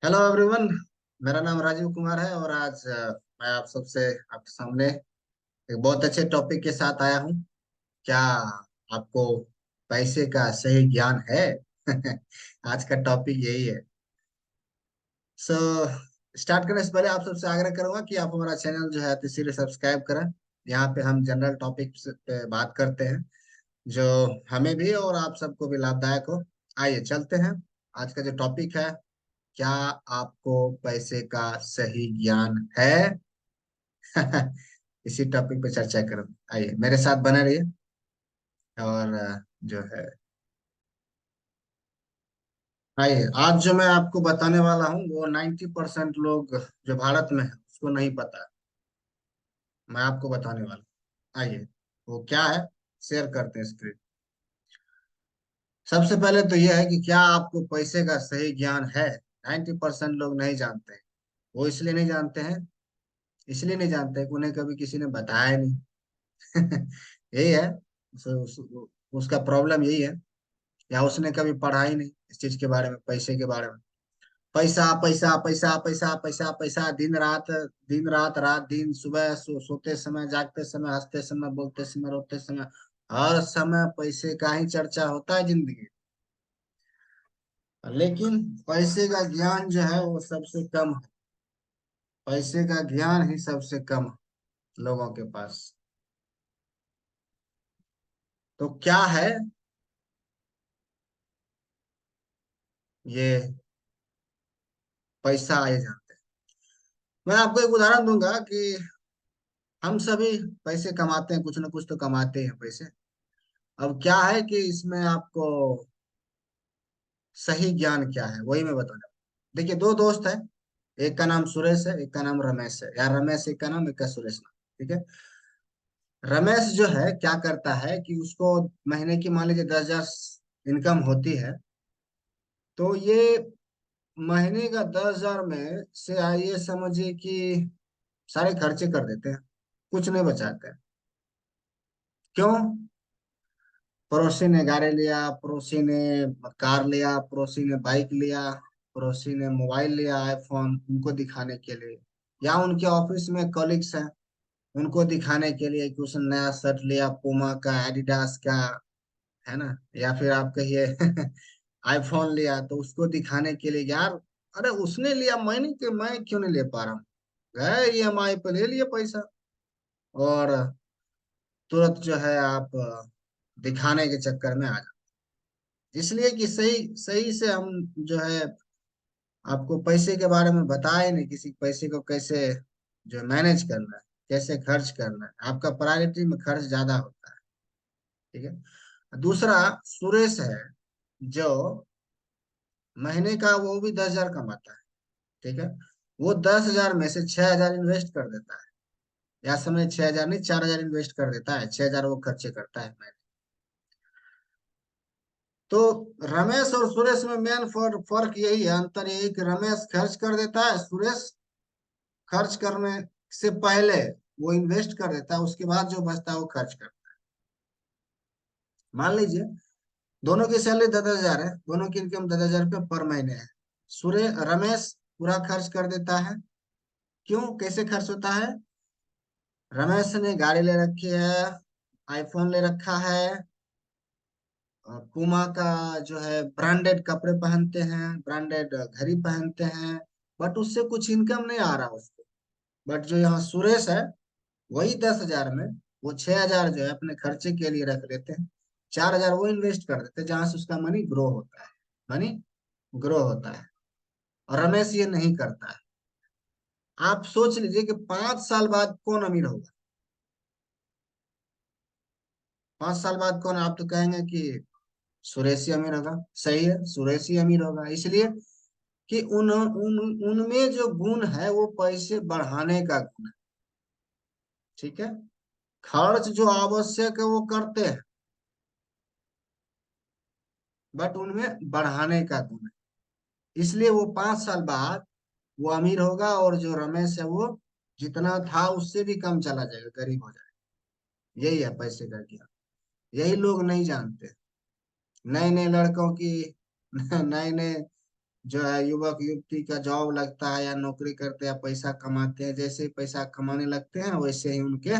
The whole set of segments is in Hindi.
Hello everyone. मेरा नाम राजीव कुमार है और आज मैं आप सबसे आपके सामने एक बहुत अच्छे टॉपिक के साथ आया हूँ। क्या आपको पैसे का सही ज्ञान है? आज का टॉपिक यही है। सो स्टार्ट करने से पहले आप सबसे आग्रह करूंगा कि आप हमारा चैनल जो है इसीलिए सब्सक्राइब करें। यहाँ पे हम जनरल टॉपिक पे बात करते हैं जो हमें भी और आप सबको भी लाभदायक हो। आइए चलते हैं। आज का जो टॉपिक है, क्या आपको पैसे का सही ज्ञान है? इसी टॉपिक पे चर्चा करो। आइए मेरे साथ बने रहिए। और जो है, आइए आज जो मैं आपको बताने वाला हूँ वो 90% लोग जो भारत में है उसको नहीं पता है। मैं आपको बताने वाला हूँ। आइए वो क्या है, शेयर करते हैं स्क्रीन। सबसे पहले तो यह है कि क्या आपको पैसे का सही ज्ञान है? 90% लोग नहीं जानते हैं। वो इसलिए नहीं जानते हैं, इसलिए नहीं जानते हैं कि उन्हें कभी किसी ने बताया नहीं। यही है। उसका प्रॉब्लम यही है। या उसने कभी पढ़ा ही नहीं इस चीज के बारे में, पैसे के बारे में। पैसा पैसा पैसा पैसा पैसा पैसा, दिन रात रात दिन, सुबह सोते समय, जागते समय, हंसते समय, बोलते समय, रोते समय, हर समय पैसे का ही चर्चा होता है जिंदगी। लेकिन पैसे का ज्ञान जो है वो सबसे कम है। पैसे का ज्ञान ही सबसे कम है लोगों के पास। तो क्या है ये पैसा, आए जानते हैं। मैं आपको एक उदाहरण दूंगा कि हम सभी पैसे कमाते हैं, कुछ ना कुछ तो कमाते हैं पैसे। अब क्या है कि इसमें आपको सही ज्ञान क्या है वही मैं बताना। देखिए, दो दोस्त है। एक का नाम सुरेश है, एक का नाम रमेश है। या रमेश एक का नाम, एक का सुरेश नाम। ठीक है। रमेश जो है क्या करता है कि उसको महीने की मान लीजिए 10,000 इनकम होती है। तो ये महीने का 10,000 में से आइए समझिए कि सारे खर्चे कर देते हैं, कुछ नहीं बचाते हैं। क्यों? पड़ोसी ने गाड़ी लिया, पड़ोसी ने कार लिया, पड़ोसी ने बाइक लिया, पड़ोसी ने मोबाइल लिया आईफोन, उनको दिखाने के लिए। या उनके ऑफिस में कलीग्स हैं, उनको दिखाने के लिए कि उसने नया शर्ट लिया, पूमा का, एडिडास का, है ना। या फिर आप कहिए आईफोन लिया तो उसको दिखाने के लिए, यार अरे उसने लिया, मैं क्यों नहीं ले पा रहा हूँ। गए ईएमआई पे ले लिए पैसा, और तुरंत जो है आप दिखाने के चक्कर में आ जाते। इसलिए कि सही सही से हम जो है आपको पैसे के बारे में बताए नहीं, किसी पैसे को कैसे जो मैनेज करना है, कैसे खर्च करना है। आपका प्रायोरिटी में खर्च ज्यादा होता है। ठीक है। दूसरा सुरेश है, जो महीने का वो भी 10,000 कमाता है। ठीक है। वो 10,000 में से 6,000 इन्वेस्ट कर देता है। या समझे, 6,000 नहीं, 4,000 इन्वेस्ट कर देता है, 6,000 वो खर्चे करता है महीने। तो रमेश और सुरेश में मेन फर्क यही है, अंतर यही कि रमेश खर्च कर देता है, सुरेश खर्च करने से पहले वो इन्वेस्ट कर देता है, उसके बाद जो बचता है वो खर्च करता है। मान लीजिए दोनों की सैलरी 10,000 है, दोनों की इनकम 10,000 रुपये पर महीने है। रमेश पूरा खर्च कर देता है। क्यों, कैसे खर्च होता है? रमेश ने गाड़ी ले रखी है, आईफोन ले रखा है, पुमा का जो है ब्रांडेड कपड़े पहनते हैं, ब्रांडेड घड़ी पहनते हैं। बट उससे कुछ इनकम नहीं आ रहा उसको। बट जो यहाँ सुरेश है, वही 10,000 में वो 6,000 जो है अपने खर्चे के लिए रख लेते हैं, 4,000 वो इन्वेस्ट कर देते हैं, जहां से उसका मनी ग्रो होता है। मनी ग्रो होता है। और रमेश ये नहीं करता है। आप सोच लीजिए कि 5 साल बाद कौन अमीर होगा? 5 साल बाद कौन? आप तो कहेंगे कि सुरेश ही अमीर होगा। सही है, सुरेश ही अमीर होगा, इसलिए कि उनमें जो गुण है वो पैसे बढ़ाने का गुण है। ठीक है। खर्च जो आवश्यक है वो करते हैं, बट उनमें बढ़ाने का गुण है। इसलिए वो 5 साल बाद वो अमीर होगा, और जो रमेश है वो जितना था उससे भी कम चला जाएगा, गरीब हो जाएगा। यही है पैसे का ज्ञान। यही लोग नहीं जानते। नए नए लड़कों की नए नए जो है युवक युवती का जॉब लगता है या नौकरी करते हैं, पैसा कमाते हैं, जैसे ही पैसा कमाने लगते हैं वैसे ही उनके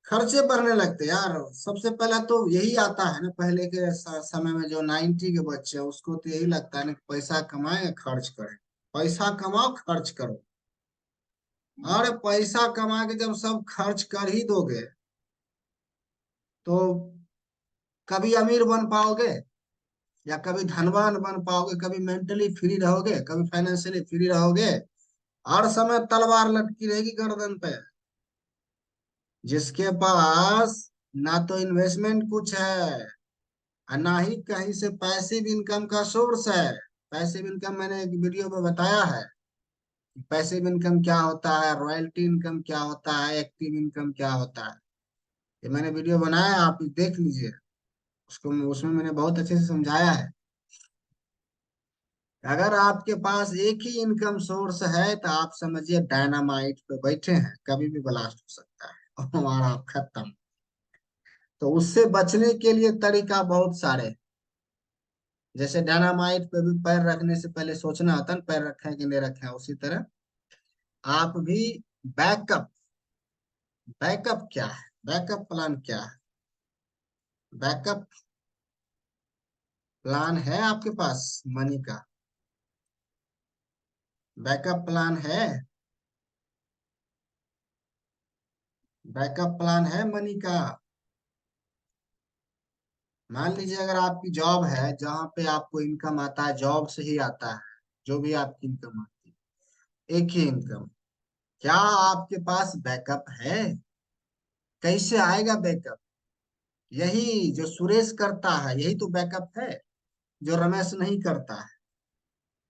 खर्चे बढ़ने लगते हैं यार। सबसे पहला तो यही आता है ना, पहले के समय में जो 90 के बच्चे हैं उसको तो यही लगता है ना कि पैसा कमाएं खर्च करें, पैसा कमाओ खर्च करो। अरे पैसा कमा के जब सब खर्च कर ही दोगे तो कभी अमीर बन पाओगे या कभी धनवान बन पाओगे, कभी मेंटली फ्री रहोगे, कभी फाइनेंशियली फ्री रहोगे? हर समय तलवार लटकी रहेगी गर्दन पे। जिसके पास ना तो इन्वेस्टमेंट कुछ है और ना ही कहीं से पैसिव इनकम का सोर्स है। पैसिव इनकम मैंने एक वीडियो में बताया है। पैसिव इनकम क्या होता है, रॉयल्टी इनकम क्या होता है, एक्टिव इनकम क्या होता है, ये मैंने वीडियो बनाया है, आप देख लीजिए उसको। उसमें मैंने बहुत अच्छे से समझाया है। अगर आपके पास एक ही इनकम सोर्स है तो आप समझिए डायनामाइट पे बैठे हैं, कभी भी ब्लास्ट हो सकता है और आप खत्म। तो उससे बचने के लिए तरीका बहुत सारे हैं। जैसे डायनामाइट पे भी पैर रखने से पहले सोचना होता है ना, पैर रखे हैं कि नहीं रखे हैं, उसी तरह आप भी बैकअप। बैकअप क्या है, बैकअप प्लान क्या है? बैकअप प्लान है आपके पास मनी का? बैकअप प्लान है? बैकअप प्लान है मनी का? मान लीजिए अगर आपकी जॉब है जहां पे आपको इनकम आता है, जॉब से ही आता है, जो भी आपकी इनकम आती है एक ही इनकम, क्या आपके पास बैकअप है? कैसे आएगा बैकअप? यही जो सुरेश करता है यही तो बैकअप है, जो रमेश नहीं करता है।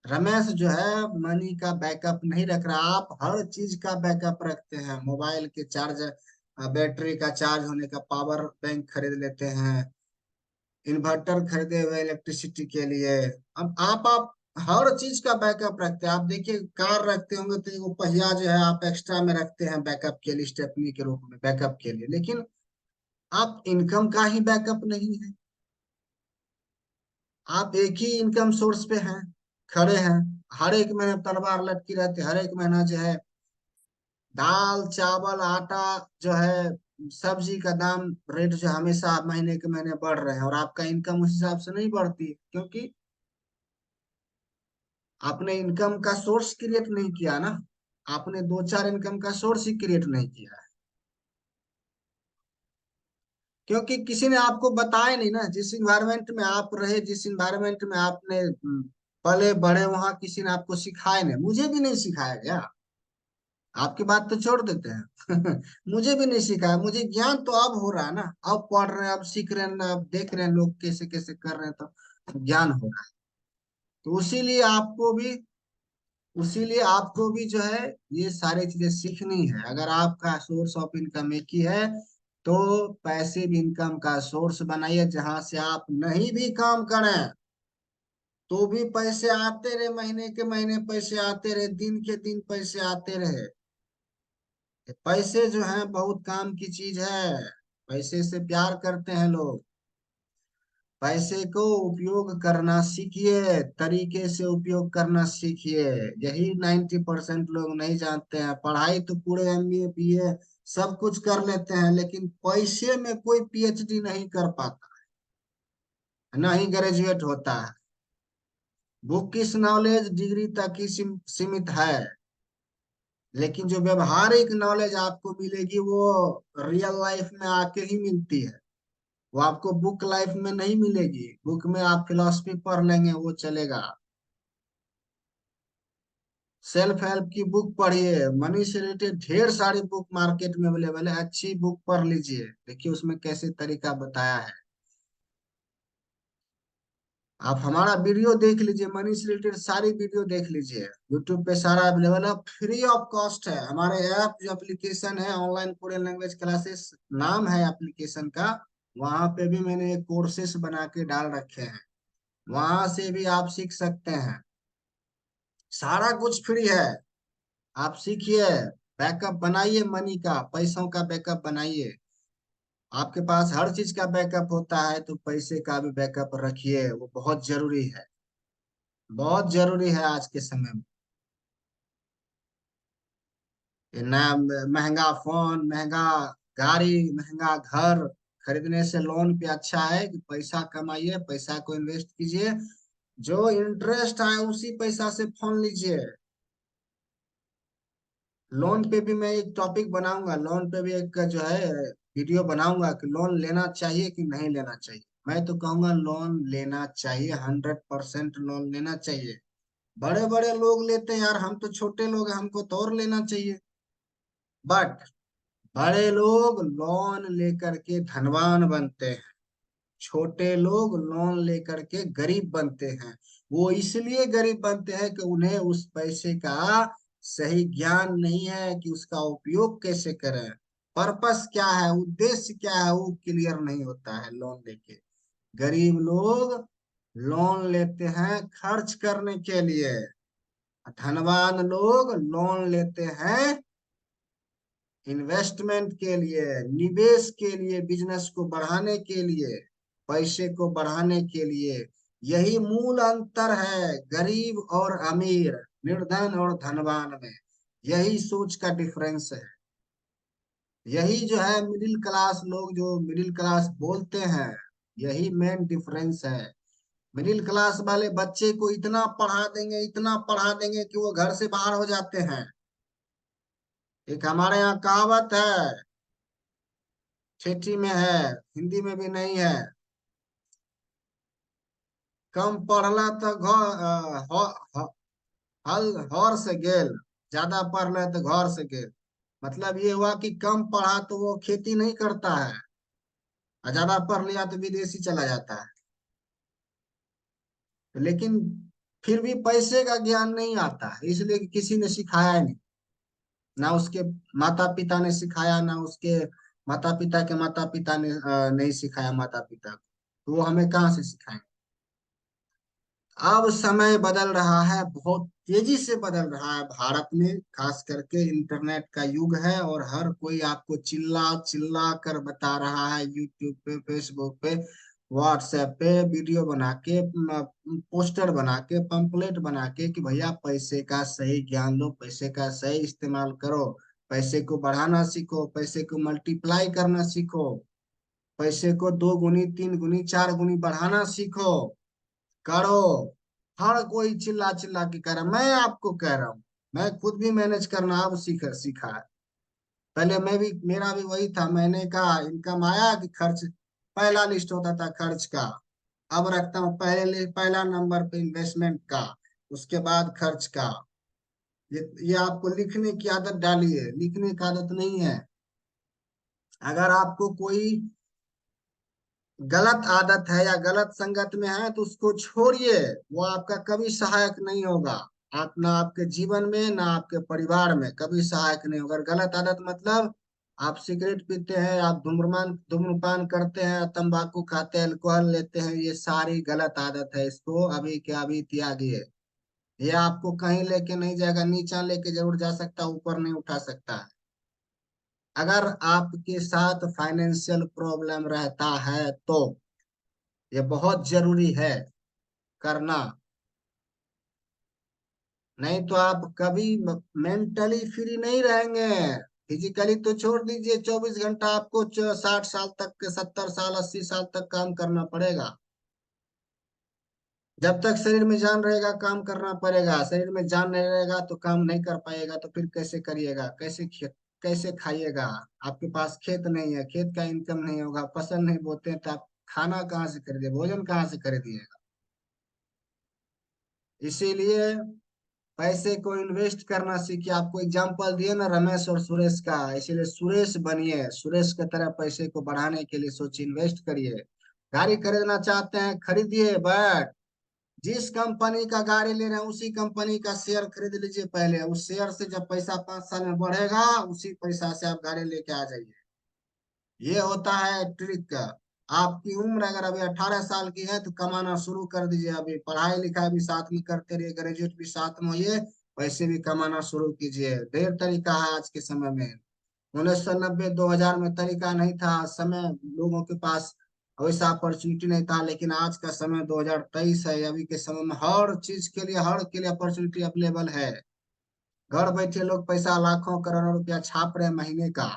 रमेश जो है मनी का बैकअप नहीं रख रहा, आप हर चीज का बैकअप रखते हैं। मोबाइल के चार्ज, बैटरी का चार्ज होने का पावर बैंक खरीद लेते हैं, इन्वर्टर खरीदे हुए इलेक्ट्रिसिटी के लिए। अब आप हर चीज का बैकअप रखते हैं। आप देखिए कार रखते होंगे तो वो पहिया जो है आप एक्स्ट्रा में रखते हैं बैकअप के लिए, स्टेपनी के रूप में बैकअप के लिए। लेकिन आप इनकम का ही बैकअप नहीं है। आप एक ही इनकम सोर्स पे हैं, खड़े हैं। हर एक महीने तलवार लटकी रहती है, हर एक महीना जो है दाल चावल आटा जो है सब्जी का दाम, रेट जो हमेशा महीने के महीने बढ़ रहे हैं और आपका इनकम उस हिसाब से नहीं बढ़ती, क्योंकि आपने इनकम का सोर्स क्रिएट नहीं किया ना। आपने दो चार इनकम का सोर्स ही क्रिएट नहीं किया है, क्योंकि किसी ने आपको बताया नहीं ना। जिस इन्वायरमेंट में आप रहे, जिस इन्वायरमेंट में आपने पले बढ़े, वहां किसी ने आपको सिखाया नहीं। मुझे भी नहीं सिखाया गया, आपकी बात तो छोड़ देते हैं मुझे भी नहीं सिखाया। मुझे ज्ञान तो अब हो रहा है ना, अब पढ़ रहे हैं, अब सीख रहे हैं ना, अब देख रहे हैं लोग कैसे कैसे कर रहे हैं, तो ज्ञान हो रहा है। तो उसीलिए आपको भी जो है ये सारी चीजें सीखनी है। अगर आपका सोर्स ऑफ इनकम एक ही है तो पैसिव इनकम का सोर्स बनाइए, जहां से आप नहीं भी काम करें तो भी पैसे आते रहे, महीने के महीने पैसे आते रहे, दिन के दिन पैसे आते रहे। पैसे जो है बहुत काम की चीज है। पैसे से प्यार करते हैं लोग। पैसे को उपयोग करना सीखिए, तरीके से उपयोग करना सीखिए। यही 90% लोग नहीं जानते हैं। पढ़ाई तो पूरे एमबीए बीए सब कुछ कर लेते हैं, लेकिन पैसे में कोई पीएचडी नहीं कर पाता, ना ही ग्रेजुएट होता है। बुक की नॉलेज डिग्री तक ही सीमित है, लेकिन जो व्यवहारिक नॉलेज आपको मिलेगी वो रियल लाइफ में आके ही मिलती है। वो आपको बुक लाइफ में नहीं मिलेगी। बुक में आप फिलोसफी पढ़ लेंगे वो चलेगा, सेल्फ हेल्प की बुक पढ़िए, मनी से रिलेटेड ढेर सारी बुक मार्केट में अवेलेबल है, अच्छी बुक पढ़ लीजिए, देखिए उसमें कैसे तरीका बताया है। आप हमारा वीडियो देख लीजिए, मनी से रिलेटेड सारी वीडियो देख लीजिए, यूट्यूब पे सारा अवेलेबल है, फ्री ऑफ कॉस्ट है। हमारे ऐप जो एप्लीकेशन है ऑनलाइन कोरियन लैंग्वेज क्लासेस नाम है एप्लीकेशन का, वहां पे भी मैंने कोर्सेस बना के डाल रखे हैं, वहां से भी आप सीख सकते हैं। सारा कुछ फ्री है, आप सीखिए। बैकअप बनाइए, मनी का पैसों का बैकअप बनाइए। आपके पास हर चीज का बैकअप होता है तो पैसे का भी बैकअप रखिए, वो बहुत जरूरी है। बहुत जरूरी है आज के समय में। ये नया महंगा फोन, महंगा गाड़ी, महंगा घर खरीदने से लोन पे अच्छा है कि पैसा कमाइए, पैसा को इन्वेस्ट कीजिए, जो इंटरेस्ट आए उसी पैसा से फोन लीजिए। लोन पे भी मैं एक टॉपिक बनाऊंगा, लोन पे भी एक जो है वीडियो बनाऊंगा कि लोन लेना चाहिए कि नहीं लेना चाहिए। मैं तो कहूंगा लोन लेना चाहिए, 100% लोन लेना चाहिए। बड़े बड़े लोग लेते हैं यार, हम तो छोटे लोग हैं, हमको तो और लेना चाहिए। बट बड़े लोग लोन लेकर के धनवान बनते हैं, छोटे लोग लोन लेकर के गरीब बनते हैं। वो इसलिए गरीब बनते हैं कि उन्हें उस पैसे का सही ज्ञान नहीं है कि उसका उपयोग कैसे करें, पर्पस क्या है, उद्देश्य क्या है, वो क्लियर नहीं होता है लोन लेके। गरीब लोग लोन लेते हैं खर्च करने के लिए, धनवान लोग लोन लेते हैं इन्वेस्टमेंट के लिए, निवेश के लिए, बिजनेस को बढ़ाने के लिए, पैसे को बढ़ाने के लिए। यही मूल अंतर है गरीब और अमीर, निर्धन और धनवान में। यही सोच का डिफरेंस है। यही जो है मिडिल क्लास लोग जो मिडिल क्लास बोलते हैं, यही मेन डिफरेंस है। मिडिल क्लास वाले बच्चे को इतना पढ़ा देंगे, इतना पढ़ा देंगे कि वो घर से बाहर हो जाते हैं। एक हमारे यहाँ कहावत है, ठेठी में है, हिंदी में भी नहीं है। कम पढ़ला तो हल हौर से गेल, ज्यादा पढ़ ले तो घर से गेल। मतलब ये हुआ कि कम पढ़ा तो वो खेती नहीं करता है, और ज्यादा पढ़ लिया तो विदेशी चला जाता है। लेकिन फिर भी पैसे का ज्ञान नहीं आता है, इसलिए कि किसी ने सिखाया ही नहीं। ना उसके माता पिता ने सिखाया, ना उसके माता पिता के माता पिता ने नहीं सिखाया माता पिता को, तो वो हमें कहाँ से सिखाएंगे। अब समय बदल रहा है, बहुत तेजी से बदल रहा है भारत में, खास करके इंटरनेट का युग है, और हर कोई आपको चिल्ला चिल्ला कर बता रहा है, यूट्यूब पे, फेसबुक पे, व्हाट्सएप पे वीडियो बना के, पोस्टर बना के, पंपलेट बना के कि भैया पैसे का सही ज्ञान लो, पैसे का सही इस्तेमाल करो, पैसे को बढ़ाना सीखो, पैसे को मल्टीप्लाई करना सीखो, पैसे को 2 गुनी, 3 गुनी, 4 गुनी बढ़ाना सीखो, करो। हर कोई चिल्ला चिल्ला के कह रहा है। मैं आपको कह रहा हूँ, मैं खुद भी मैनेज करना अब सीखा है। पहले मैं भी, मेरा भी वही था, मैंने कहा इनकम आया कि खर्च, पहला लिस्ट होता था खर्च का। अब रखता हूँ पहला नंबर पे इन्वेस्टमेंट का, उसके बाद खर्च का। ये आपको लिखने की आदत डालिए, लिखने की आदत नहीं है। अगर आपको कोई गलत आदत है या गलत संगत में है तो उसको छोड़िए, वो आपका कभी सहायक नहीं होगा। आप ना आपके जीवन में ना आपके परिवार में कभी सहायक नहीं होगा। गलत आदत मतलब आप सिगरेट पीते हैं, आप धूम्रपान करते हैं, तंबाकू खाते हैं, अल्कोहल लेते हैं, ये सारी गलत आदत है, इसको अभी के अभी त्यागिए। ये आपको कहीं लेके नहीं जाएगा, नीचा लेके जरूर जा सकता है, ऊपर नहीं उठा सकता है। अगर आपके साथ फाइनेंशियल प्रॉब्लम रहता है तो ये बहुत जरूरी है करना। नहीं तो आप कभी मेंटली फ्री नहीं रहेंगे। फिजिकली तो छोड़ दीजिए, 24 घंटा आपको 60 साल तक के, 70 साल, 80 साल तक काम करना पड़ेगा। जब तक शरीर में जान रहेगा काम करना पड़ेगा, शरीर में जान नहीं रहेगा तो काम नहीं कर पाएगा, तो फिर कैसे करिएगा, कैसे खाइएगा। आपके पास खेत नहीं है, खेत का इनकम नहीं होगा, फसल नहीं बोते हैं, तो आप खाना कहाँ से खरीदिए, भोजन कहाँ से खरीदिएगा। इसीलिए पैसे को इन्वेस्ट करना सीखिए। आपको एग्जांपल दिए ना रमेश और सुरेश का, इसीलिए सुरेश बनिए, सुरेश की तरह पैसे को बढ़ाने के लिए सोचिए, इन्वेस्ट करिए। गाड़ी खरीदना चाहते हैं खरीदिए, बट जिस कंपनी का गाड़ी ले रहे हैं उसी कंपनी का शेयर खरीद लीजिए पहले। उस शेयर से जब पैसा 5 साल में बढ़ेगा, उसी पैसा से आप गाड़ी लेके आ जाइए। ये होता है ट्रिक का। आपकी उम्र अगर अभी 18 साल की है तो कमाना शुरू कर दीजिए, अभी पढ़ाई लिखाई भी साथ में करते रहिए, ग्रेजुएट भी साथ में होइए, पैसे भी कमाना शुरू कीजिए। ढेर तरीका है आज के समय में। 1990 2000 में तरीका नहीं था, समय लोगों के पास वैसा अपॉर्चुनिटी नहीं था। लेकिन आज का समय 2023 है, अभी के समय में हर चीज के लिए, हर के लिए अपॉर्चुनिटी अवेलेबल है। घर बैठे लोग पैसा लाखों करोड़ों रुपया छाप रहे हैं महीने का,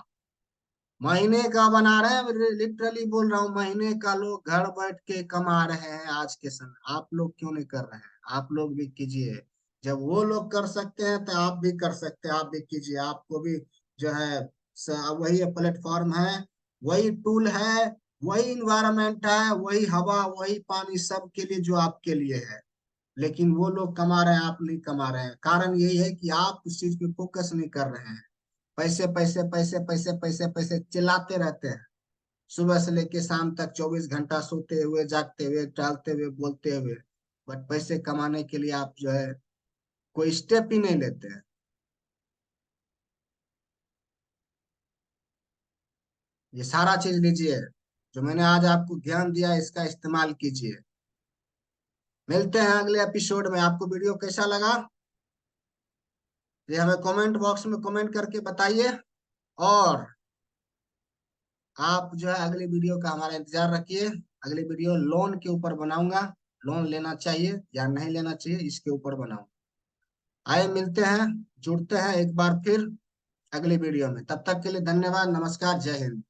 महीने का बना रहे हैं। लिटरली बोल रहा हूँ, महीने का लोग घर बैठ के कमा रहे हैं आज के समय। आप लोग क्यों नहीं कर रहे हैं? आप लोग भी कीजिए। जब वो लोग कर सकते हैं तो आप भी कर सकते हैं, आप भी कीजिए। आपको भी जो है वही प्लेटफॉर्म है, वही टूल है, वही इन्वायरमेंट है, वही हवा, वही पानी, सब के लिए जो आपके लिए है। लेकिन वो लोग कमा रहे हैं, आप नहीं कमा रहे हैं। कारण यही है कि आप उस चीज पे फोकस नहीं कर रहे हैं। पैसे पैसे पैसे पैसे पैसे पैसे चिल्लाते रहते हैं, सुबह से लेके शाम तक 24 घंटा सोते हुए, जागते हुए, टहलते हुए, बोलते हुए। बट पैसे कमाने के लिए आप जो है कोई स्टेप ही नहीं लेते हैं। ये सारा चीज लीजिए, जो मैंने आज आपको ज्ञान दिया, इसका इस्तेमाल कीजिए। मिलते हैं अगले एपिसोड में। आपको वीडियो कैसा लगा ये हमें कमेंट बॉक्स में कमेंट करके बताइए। और आप जो है अगली वीडियो का हमारा इंतजार रखिए। अगली वीडियो लोन के ऊपर बनाऊंगा, लोन लेना चाहिए या नहीं लेना चाहिए इसके ऊपर बनाऊंगा। आइए मिलते हैं, जुड़ते हैं एक बार फिर अगली वीडियो में। तब तक के लिए धन्यवाद, नमस्कार, जय हिंद।